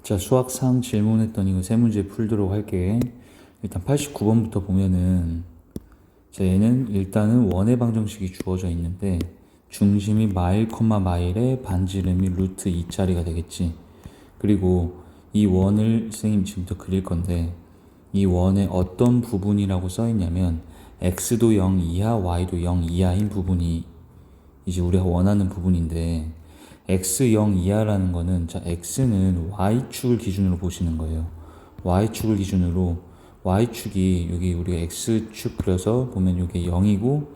자, 수학상 질문했던 이거 세 문제 풀도록 할게. 일단 89번부터 보면은, 자, 얘는 일단은 원의 방정식이 주어져 있는데, 중심이 마일, 마일의 반지름이 루트 2짜리가 되겠지. 그리고 이 원을 선생님 지금부터 그릴 건데, 이 원의 어떤 부분이라고 써있냐면, x도 0 이하, y도 0 이하인 부분이 이제 우리가 원하는 부분인데, x 0 이하라는 거는, 자, x는 y축을 기준으로 보시는 거예요. y축을 기준으로, y축이 여기 우리가 x축 그려서 보면 이게 0이고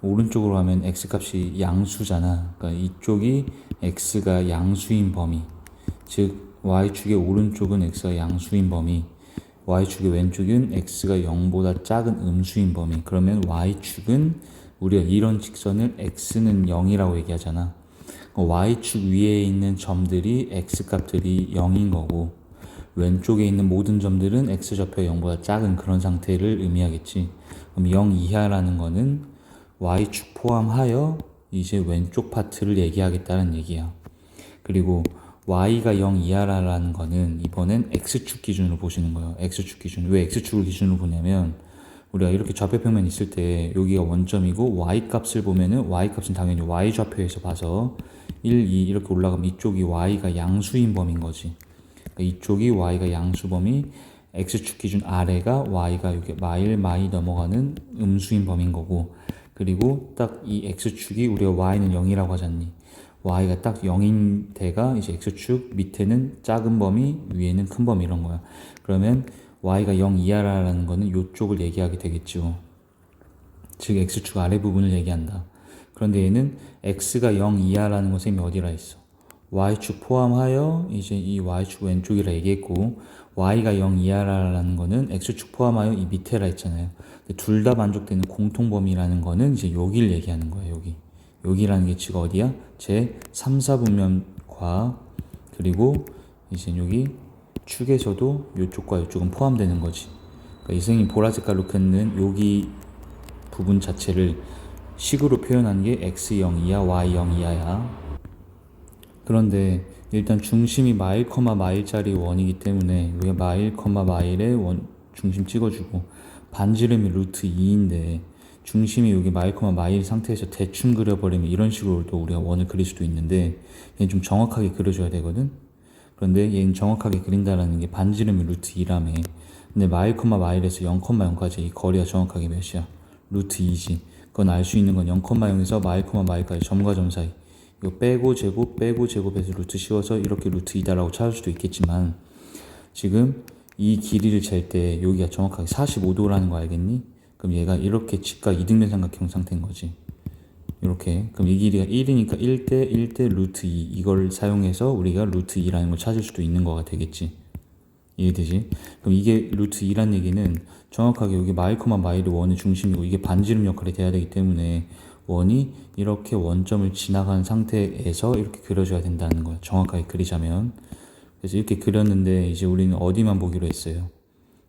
오른쪽으로 하면 x값이 양수잖아. 그러니까 이쪽이 x가 양수인 범위, 즉 y축의 오른쪽은 x가 양수인 범위, y축의 왼쪽은 x가 0보다 작은 음수인 범위. 그러면 y축은 우리가 이런 직선을 x는 0이라고 얘기하잖아. y축 위에 있는 점들이 x값들이 0인 거고, 왼쪽에 있는 모든 점들은 x좌표가 0보다 작은 그런 상태를 의미하겠지. 그럼 0 이하라는 거는 y축 포함하여 이제 왼쪽 파트를 얘기하겠다는 얘기야. 그리고 y가 0 이하라는 거는 이번엔 x축 기준으로 보시는 거예요. x축 기준. 왜 x축을 기준으로 보냐면, 우리가 이렇게 좌표평면 있을 때 여기가 원점이고 y값을 보면은 y값은 당연히 y좌표에서 봐서 1, 2 이렇게 올라가면 이쪽이 y가 양수인 범위인 거지. 그러니까 이쪽이 y가 양수 범위, x축 기준 아래가 y가 여기 마일 넘어가는 음수인 범위인 거고, 그리고 딱 이 x축이 우리가 y는 0이라고 하잖니. y가 딱 0인 데가 이제 x축, 밑에는 작은 범위, 위에는 큰 범위 이런 거야. 그러면 y가 0 이하라는 거는 이쪽을 얘기하게 되겠죠. 즉 x축 아래 부분을 얘기한다. 그런데 얘는 x가 0 이하라는 것은 어디라 했어? y축 포함하여 이제 이 y축 왼쪽이라 얘기했고, y가 0 이하라는 거는 x축 포함하여 이 밑에라 했잖아요. 둘 다 만족되는 공통범위라는 거는 이제 여기를 얘기하는 거예요. 여기라는 게 지금 어디야? 제 3, 4분면과 그리고 이제 여기 축에서도 이쪽과 이쪽은 포함되는 거지. 그러니까 이 선생님 보라색깔로 긋는 여기 부분 자체를 식으로 표현한 게 x 0 이하, y 0 이하야. 그런데 일단 중심이 마일, 마일짜리 원이기 때문에 우리가 마일, 마일의 원 중심 찍어주고, 반지름이 루트 2인데 중심이 여기 마일, 마일 상태에서 대충 그려버리면 이런 식으로도 우리가 원을 그릴 수도 있는데, 얘는 좀 정확하게 그려줘야 되거든. 그런데 얘는 정확하게 그린다라는 게 반지름이 루트 2라며. 근데 마일, 마일에서 0, 0까지 이 거리가 정확하게 몇이야? 루트 2지. 그건 알 수 있는 건 0, 0에서 마일, 마일까지 점과 점 사이. 이거 빼고 제곱해서 루트 씌워서 이렇게 루트 2다라고 찾을 수도 있겠지만, 지금 이 길이를 잴 때 여기가 정확하게 45도라는 거 알겠니? 그럼 얘가 이렇게 직각 이등변 삼각형 상태인 거지. 이렇게. 그럼 이 길이가 1이니까 1대 루트 2 이걸 사용해서 우리가 루트 2라는 걸 찾을 수도 있는 거가 되겠지. 이해되지? 그럼 이게 루트 2란 얘기는 정확하게 여기 마일, 마일이 원의 중심이고 이게 반지름 역할이 돼야 되기 때문에 원이 이렇게 원점을 지나간 상태에서 이렇게 그려줘야 된다는 거야. 정확하게 그리자면. 그래서 이렇게 그렸는데 이제 우리는 어디만 보기로 했어요?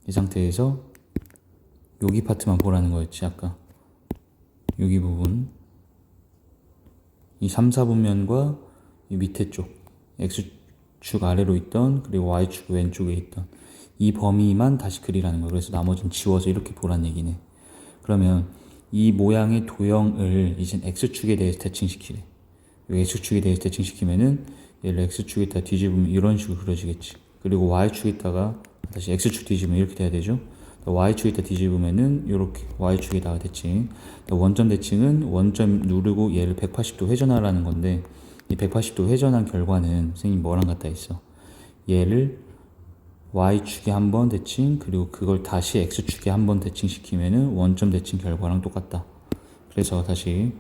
이 상태에서 여기 파트만 보라는 거였지, 아까. 여기 부분. 이 3, 4분면과 이 밑에 쪽, x축 아래로 있던, 그리고 y축 왼쪽에 있던 이 범위만 다시 그리라는 거예요. 그래서 나머지는 지워서 이렇게 보란 얘기네. 그러면 이 모양의 도형을 이제 x축에 대해서 대칭시키래. 여기 x축에 대해서 대칭시키면은 얘를 x축에다 뒤집으면 이런 식으로 그려지겠지. 그리고 y축에다가 다시 x축 뒤집으면 이렇게 돼야 되죠. y축에다 뒤집으면은 이렇게 y축에다가 대칭. 원점 대칭은 원점 누르고 얘를 180도 회전하라는 건데, 이 180도 회전한 결과는 선생님 뭐랑 같다 했어? 얘를 y축에 한 번 대칭, 그리고 그걸 다시 x축에 한 번 대칭시키면은 원점 대칭 결과랑 똑같다. 그래서 다시,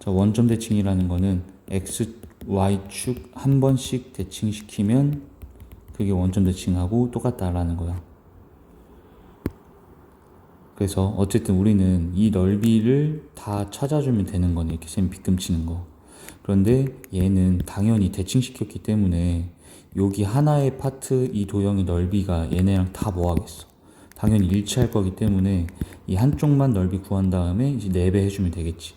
자, 원점 대칭이라는 거는 x, y축 한 번씩 대칭시키면 그게 원점 대칭하고 똑같다라는 거야. 그래서 어쨌든 우리는 이 넓이를 다 찾아주면 되는 거네. 이렇게 쌤 빗금치는 거. 그런데 얘는 당연히 대칭시켰기 때문에 여기 하나의 파트 이 도형의 넓이가 얘네랑 다 뭐하겠어. 당연히 일치할 거기 때문에 이 한쪽만 넓이 구한 다음에 이제 4배 해주면 되겠지.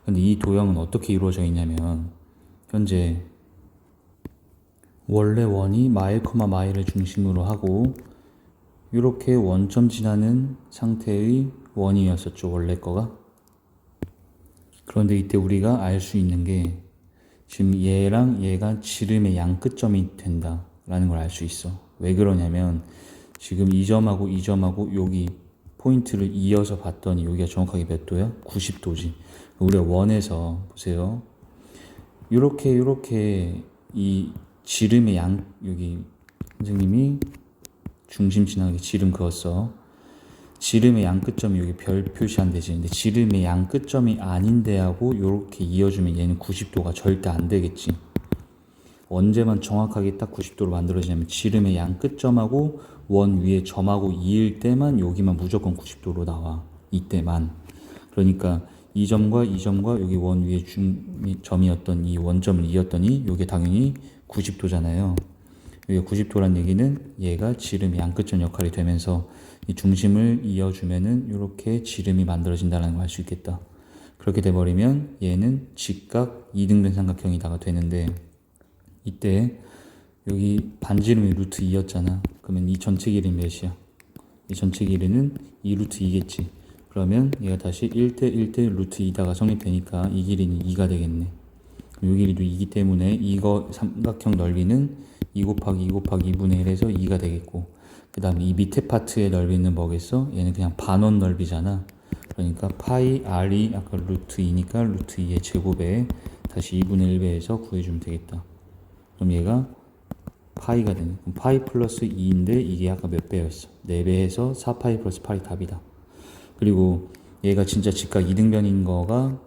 근데 이 도형은 어떻게 이루어져 있냐면, 현재 원래 원이 마일, 마일을 중심으로 하고 이렇게 원점 지나는 상태의 원이었었죠, 원래 거가. 그런데 이때 우리가 알 수 있는 게 지금 얘랑 얘가 지름의 양 끝점이 된다 라는 걸 알 수 있어. 왜 그러냐면 지금 이 점하고 이 점하고 여기 포인트를 이어서 봤더니 여기가 정확하게 몇 도야? 90도지. 우리가 원에서 보세요. 요렇게 이 지름의 양, 여기 선생님이 중심 지나가게 지름 그었어. 지름의 양 끝점이 여기 별 표시한 데지. 근데 지름의 양 끝점이 아닌데하고 요렇게 이어주면 얘는 90도가 절대 안 되겠지. 언제만 정확하게 딱 90도로 만들어지냐면 지름의 양 끝점하고 원 위에 점하고 이을 때만 여기만 무조건 90도로 나와. 이때만. 그러니까 이 점과 이 점과 여기 원 위에 점이었던 이 원점을 이었더니 이게 당연히 90도잖아요. 여기가 90도란 얘기는 얘가 지름의 양 끝점 역할이 되면서 이 중심을 이어주면은 이렇게 지름이 만들어진다는 걸 알 수 있겠다. 그렇게 돼버리면 얘는 직각 이등변 삼각형이다가 되는데 이때 여기 반지름이 루트 2였잖아. 그러면 이 전체 길이는 몇이야? 이 전체 길이는 2 루트 2겠지. 그러면 얘가 다시 1대 1대 루트 2다가 성립되니까 이 길이는 2가 되겠네. 이 길이도 2기 때문에 이거 삼각형 넓이는 2 곱하기 2 곱하기 2분의 1에서 2가 되겠고, 그 다음에 이 밑에 파트의 넓이는 뭐겠어? 얘는 그냥 반원 넓이잖아. 그러니까 파이 r이 아까 루트 2니까 루트 2의 제곱에 다시 2분의 1배에서 구해주면 되겠다. 그럼 얘가 파이가 되네. 그럼 파이 플러스 2인데 이게 아까 몇 배였어? 4배에서 4파이 플러스 8이 답이다. 그리고 얘가 진짜 직각 이등변인 거가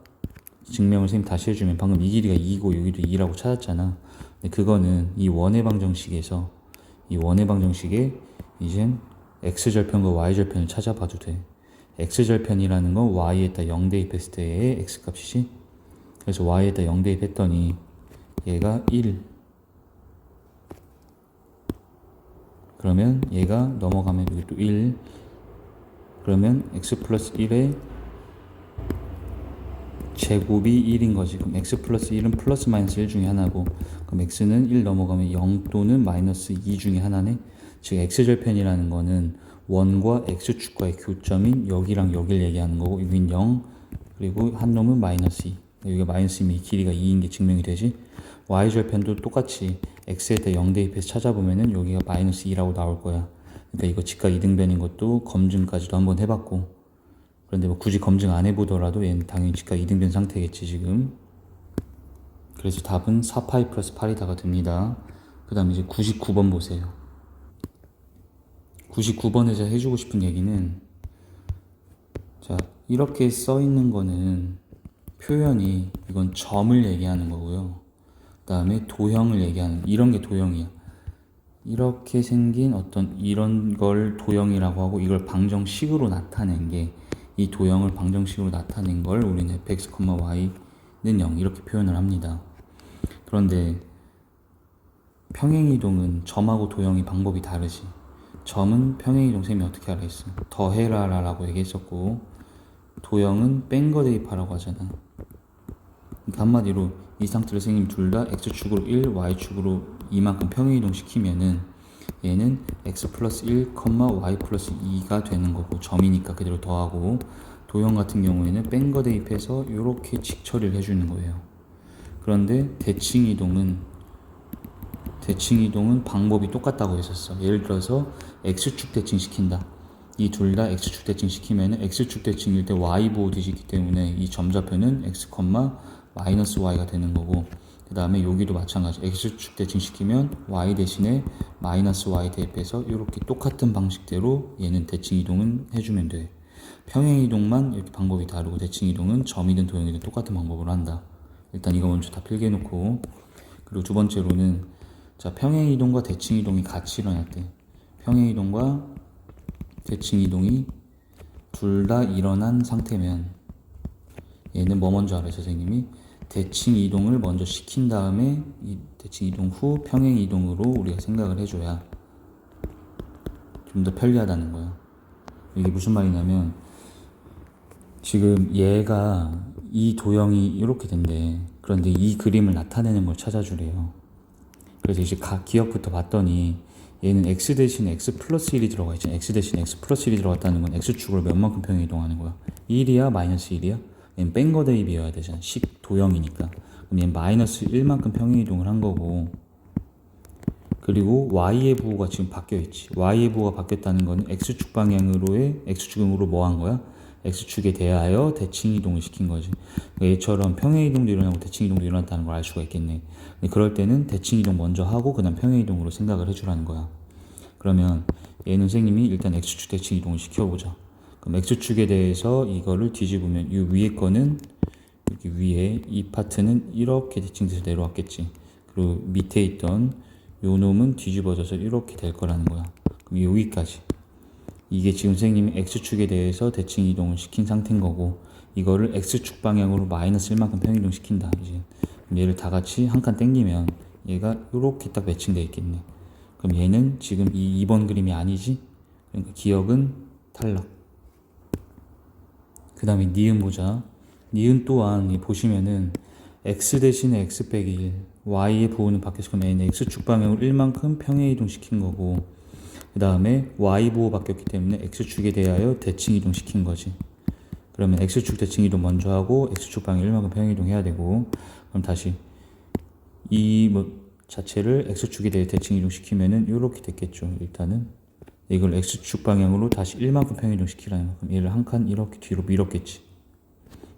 증명을 선생님 다시 해주면 방금 이 길이가 2고 여기도 2라고 찾았잖아. 근데 그거는 이 원의 방정식에서 이 원의 방정식에 이젠 x절편과 y절편을 찾아봐도 돼. x절편이라는 건 y에다 0 대입했을 때의 x값이지. 그래서 y에다 0 대입했더니 얘가 1. 그러면 얘가 넘어가면 여기 또 1. 그러면 x 플러스 1에 제곱이 1인 거지. 그럼 x 플러스 1은 플러스 마이너스 1 중에 하나고, 그럼 x는 1 넘어가면 0 또는 마이너스 2 중에 하나네. 즉 x절편이라는 거는 원과 x축과의 교점인 여기랑 여기를 얘기하는 거고, 여긴 0 그리고 한 놈은 마이너스 2. 여기가 마이너스이면 이 길이가 2인 게 증명이 되지. y절편도 똑같이 x에다 0 대입해서 찾아보면은 여기가 마이너스 2라고 나올 거야. 그러니까 이거 직각 이등변인 것도 검증까지도 한번 해봤고, 그런데 뭐 굳이 검증 안 해보더라도 얘는 당연히 직각 이등변 상태겠지 지금. 그래서 답은 4파이 플러스 8이다가 됩니다. 그 다음에 이제 99번 보세요. 99번에서 해주고 싶은 얘기는, 자, 이렇게 써 있는 거는 표현이 이건 점을 얘기하는 거고요. 그 다음에 도형을 얘기하는, 이런 게 도형이야. 이렇게 생긴 어떤 이런 걸 도형이라고 하고, 이걸 방정식으로 나타낸 게, 이 도형을 방정식으로 나타낸 걸 우리는 fx, y는 0 이렇게 표현을 합니다. 그런데 평행이동은 점하고 도형이 방법이 다르지. 점은 평행이동 쌤이 어떻게 하라 했어? 더해라 라고 얘기했었고, 도형은 뺀 거 대입하라고 하잖아. 그러니까 한마디로 이 상태를 선생님 둘 다 x축으로 1, y축으로 이만큼 평행이동 시키면은 얘는 x 플러스 1, y 플러스 2가 되는 거고, 점이니까 그대로 더하고, 도형 같은 경우에는 뺀 거 대입해서 이렇게 직처리를 해주는 거예요. 그런데 대칭이동은 방법이 똑같다고 했었어. 예를 들어서 x축 대칭 시킨다. 이 둘 다 x축 대칭 시키면은 x축 대칭일 때 y 보호 뒤지기 때문에 이 점좌표는 x, 마이너스 y가 되는 거고, 그 다음에 여기도 마찬가지. x축 대칭 시키면 y 대신에 마이너스 y 대입해서 이렇게 똑같은 방식대로 얘는 대칭 이동은 해주면 돼. 평행 이동만 이렇게 방법이 다르고, 대칭 이동은 점이든 도형이든 똑같은 방법으로 한다. 일단 이거 먼저 다 필기해 놓고, 그리고 두 번째로는, 자, 평행 이동과 대칭 이동이 같이 일어날 때, 평행 이동과 대칭 이동이 둘 다 일어난 상태면 얘는 뭐 먼저 하래 선생님이? 대칭 이동을 먼저 시킨 다음에 이 대칭 이동 후 평행 이동으로 우리가 생각을 해줘야 좀 더 편리하다는 거야. 이게 무슨 말이냐면, 지금 얘가 이 도형이 이렇게 된대. 그런데 이 그림을 나타내는 걸 찾아주래요. 그래서 이제 각 기억부터 봤더니 얘는 x 대신에 x 플러스 1이 들어가 있잖아. x 대신에 x 플러스 1이 들어갔다는 건 x축으로 몇만큼 평행 이동하는 거야? 1이야 마이너스 1이야? 얘는 뺀거 대입이어야 되잖아. 식 도형이니까. 그럼 얘는 마이너스 1만큼 평행 이동을 한 거고, 그리고 y의 부호가 지금 바뀌어 있지. y의 부호가 바뀌었다는 거는 x축 방향으로의 x축으로 뭐 한 거야? x축에 대하여 대칭 이동을 시킨 거지. 그러니까 얘처럼 평행 이동도 일어나고 대칭 이동도 일어났다는 걸 알 수가 있겠네. 근데 그럴 때는 대칭 이동 먼저 하고 그다음 평행 이동으로 생각을 해주라는 거야. 그러면 얘는 선생님이 일단 x축 대칭 이동을 시켜보자. 그럼 x축에 대해서 이거를 뒤집으면 이 위에 거는 여기 위에 이 파트는 이렇게 대칭돼서 내려왔겠지. 그리고 밑에 있던 요 놈은 뒤집어져서 이렇게 될 거라는 거야. 그럼 여기까지. 이게 지금 선생님이 x축에 대해서 대칭 이동을 시킨 상태인 거고, 이거를 x축 방향으로 마이너스 1만큼 평행 이동 시킨다. 이제 그럼 얘를 다 같이 한 칸 당기면 얘가 이렇게 딱 매칭되어 있겠네. 그럼 얘는 지금 이 2번 그림이 아니지? 그러니까 기억은 탈락. 그 다음에 니은 보자. 니은 또한 보시면은 x 대신에 x 빼기 1, y의 부호는 바뀌어서 그럼 얘는 x축 방향으로 1만큼 평행 이동 시킨 거고, 그 다음에 y 부호 바뀌었기 때문에 x축에 대하여 대칭 이동 시킨 거지. 그러면 x축 대칭 이동 먼저 하고 x축 방향 1만큼 평행 이동 해야 되고, 그럼 다시 이 자체를 x축에 대해 대칭 이동 시키면은 이렇게 됐겠죠. 일단은 이걸 x축 방향으로 다시 1만큼 평행 이동 시키라는 거. 그럼 얘를 한 칸 이렇게 뒤로 밀었겠지.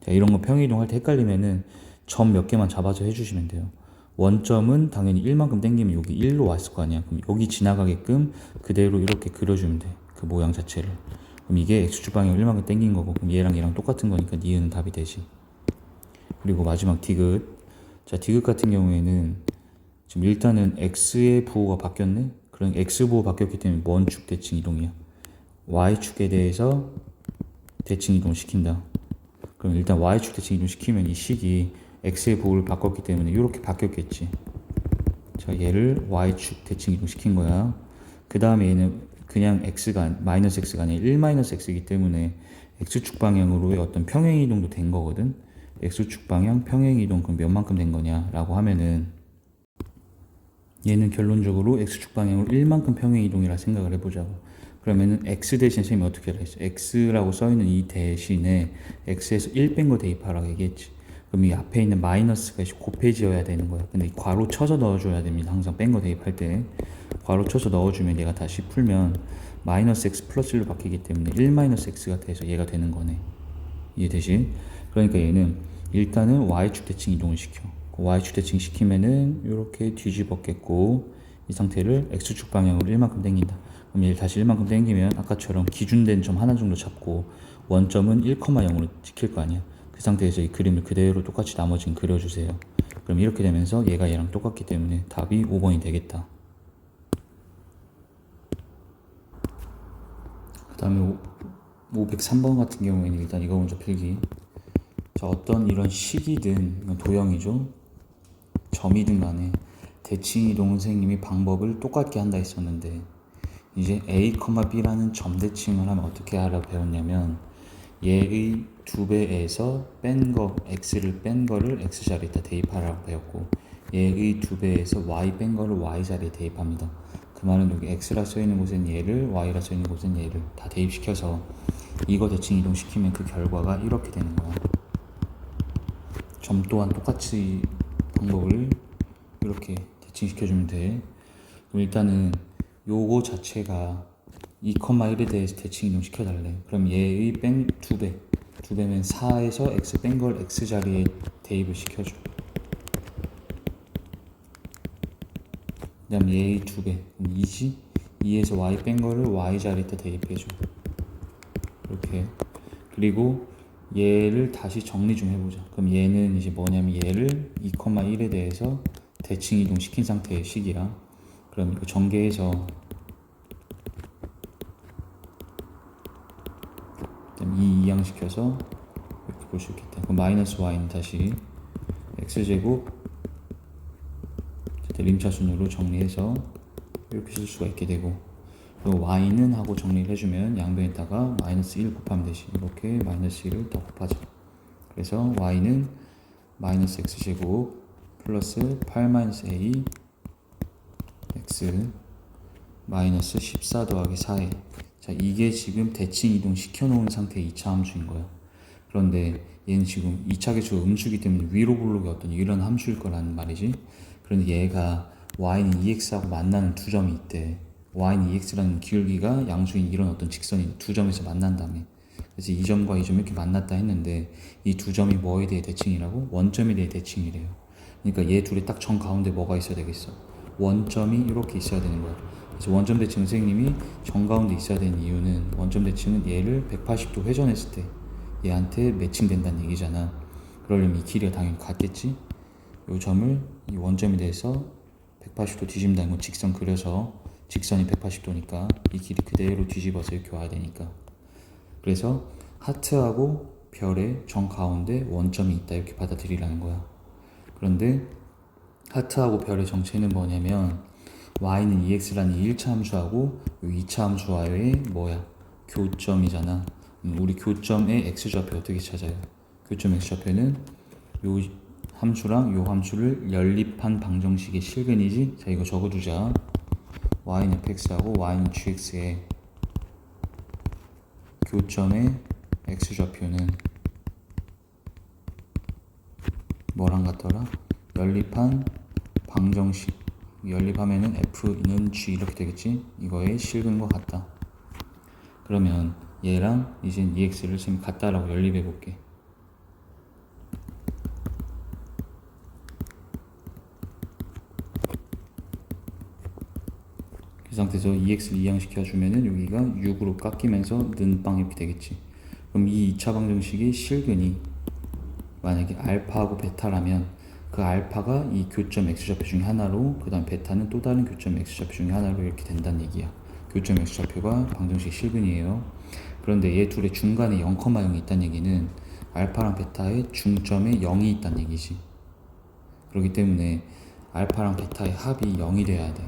자, 이런 거 평행 이동 할 때 헷갈리면은 점 몇 개만 잡아서 해주시면 돼요. 원점은 당연히 1만큼 당기면 여기 1로 왔을 거 아니야. 그럼 여기 지나가게끔 그대로 이렇게 그려주면 돼. 그 모양 자체를. 그럼 이게 x축 방향 1만큼 당긴 거고, 그럼 얘랑 똑같은 거니까 니은은 답이 되지. 그리고 마지막 디귿. 자, 디귿 같은 경우에는 지금 일단은 x의 부호가 바뀌었네. 그럼 x 부호 바뀌었기 때문에 뭔 축 대칭 이동이야? y축에 대해서 대칭 이동 시킨다. 그럼 일단 y축 대칭 이동 시키면 이 식이 x의 부호를 바꿨기 때문에 이렇게 바뀌었겠지. 자, 얘를 y축 대칭 이동 시킨 거야. 그 다음에 얘는 그냥 x가 마이너스 x가 아니라 1 마이너스 x이기 때문에 x축 방향으로의 어떤 평행 이동도 된 거거든. x축 방향 평행 이동 그럼 몇만큼 된 거냐라고 하면은 얘는 결론적으로 x축 방향으로 1만큼 평행 이동이라 생각을 해보자고. 그러면은 x 대신 선생님이 어떻게 하라 했어? x라고 써있는 이 대신에 x에서 1 뺀 거 대입하라고 얘기했지. 그럼 이 앞에 있는 마이너스가 곱해지어야 되는 거야. 근데 괄호 쳐서 넣어줘야 됩니다. 항상 뺀 거 대입할 때 괄호 쳐서 넣어주면 얘가 다시 풀면 마이너스 x 플러스 1로 바뀌기 때문에 1 마이너스 x가 돼서 얘가 되는 거네. 이해되지? 그러니까 얘는 일단은 y축 대칭 이동을 시켜. y축 대칭 시키면은 이렇게 뒤집었겠고, 이 상태를 x축 방향으로 1만큼 당긴다. 그럼 얘를 다시 1만큼 당기면 아까처럼 기준된 점 하나 정도 잡고 원점은 1,0로 지킬 거 아니야. 그 상태에서 이 그림을 그대로 똑같이 나머지는 그려주세요. 그럼 이렇게 되면서 얘가 얘랑 똑같기 때문에 답이 5번이 되겠다. 그 다음에 503번 같은 경우에는 일단 이거 먼저 필기. 자, 어떤 이런 식이든 이건 도형이죠. 점이든 간에 대칭 이동은 선생님이 방법을 똑같게 한다 했었는데, 이제 a, b라는 점 대칭을 하면 어떻게 하라고 배웠냐면, 얘의 2배에서 뺀 거, x를 뺀 거를 x 자리에다 대입하라고 배웠고, 얘의 2배에서 y 뺀 거를 y 자리에 대입합니다. 그 말은 여기 x라 써있는 곳엔 얘를, y라 써있는 곳엔 얘를 다 대입시켜서 이거 대칭 이동시키면 그 결과가 이렇게 되는 거야. 점 또한 똑같이 방법을 이렇게 대칭시켜주면 돼. 그럼 일단은 요거 자체가 2,1에 대해서 대칭 이동 시켜달래. 그럼 얘의 뺀 2배. 2배면 4에서 x 뺀 걸 x 자리에 대입을 시켜줘. 그 다음 얘의 2배. 그럼 2지? 2에서 y 뺀 거를 y 자리에다 대입해줘. 이렇게. 그리고 얘를 다시 정리 좀 해보자. 그럼 얘는 이제 뭐냐면 얘를 2,1에 대해서 대칭 이동 시킨 상태의 식이야. 그럼 이거 전개해서 2 이항시켜서 이렇게 볼 수 있겠다. 그럼 마이너스 y는 다시 x제곱 림차순으로 정리해서 이렇게 쓸 수가 있게 되고, 그리고 y는 하고 정리를 해주면 양변에다가 마이너스 1 곱하면 되지. 이렇게 마이너스 1을 더 곱하자. 그래서 y는 마이너스 x제곱 플러스 8 마이너스 a x 마이너스 14 더하기 4a. 자, 이게 지금 대칭 이동 시켜놓은 상태의 2차 함수인 거야. 그런데 얘는 지금 2차 계수가 음수기 때문에 위로 볼록의 어떤 이런 함수일 거라는 말이지. 그런데 얘가 y는 2x하고 만나는 두 점이 있대. y는 2x라는 기울기가 양수인 이런 어떤 직선이 두 점에서 만난다며. 그래서 이 점과 이 점이 이렇게 만났다 했는데 이 두 점이 뭐에 대해 대칭이라고? 원점에 대해 대칭이래요. 그러니까 얘 둘이 딱 정 가운데 뭐가 있어야 되겠어? 원점이 이렇게 있어야 되는 거야. 그래서 원점 대칭 선생님이 정 가운데 있어야 되는 이유는 원점 대칭은 얘를 180도 회전했을 때 얘한테 매칭된다는 얘기잖아. 그러려면 이 길이가 당연히 같겠지? 이 점을 이 원점에 대해서 180도 뒤집는다는 건 직선 그려서 직선이 180도니까 이 길이 그대로 뒤집어서 이렇게 와야 되니까. 그래서 하트하고 별의 정 가운데 원점이 있다 이렇게 받아들이라는 거야. 그런데 하트하고 별의 정체는 뭐냐면 y는 2x라는 1차 함수하고 2차 함수와의 뭐야? 교점이잖아. 우리 교점의 x좌표 어떻게 찾아요? 교점 x좌표는 요 함수랑 요 함수를 연립한 방정식의 실근이지? 자, 이거 적어두자. y는 fx하고 y는 gx의 교점의 x좌표는 뭐랑 같더라? 연립한 방정식. 연립하면은 f는 g 이렇게 되겠지? 이거의 실근과 같다. 그러면 얘랑 이제 ex를 지금 같다라고 연립해 볼게. 그 상태에서 ex를 이항시켜주면은 여기가 6으로 깎이면서 는빵 이렇게 되겠지. 그럼 이 2차 방정식의 실근이 만약에 알파하고 베타라면 그 알파가 이 교점 x좌표 중에 하나로 그 다음 베타는 또 다른 교점 x좌표 중에 하나로 이렇게 된다는 얘기야. 교점 x좌표가 방정식 실근이에요. 그런데 얘 둘의 중간에 0,0이 있다는 얘기는 알파랑 베타의 중점에 0이 있다는 얘기지. 그렇기 때문에 알파랑 베타의 합이 0이 돼야 돼.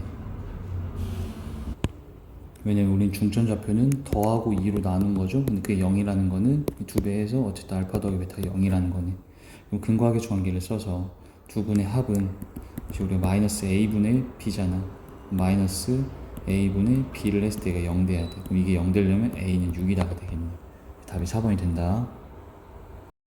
왜냐면 우린 중점 좌표는 더하고 2로 나눈 거죠. 근데 그게 0이라는 거는 두 배에서 어쨌든 알파 더하기 베타가 0이라는 거네. 그럼 근거하게 주관계를 써서 두 분의 합은 우리가 마이너스 a분의 b잖아. 마이너스 a분의 b를 했을 때가 0 돼야 돼. 그럼 이게 0 되려면 a는 6이다가 되겠네. 답이 4번이 된다.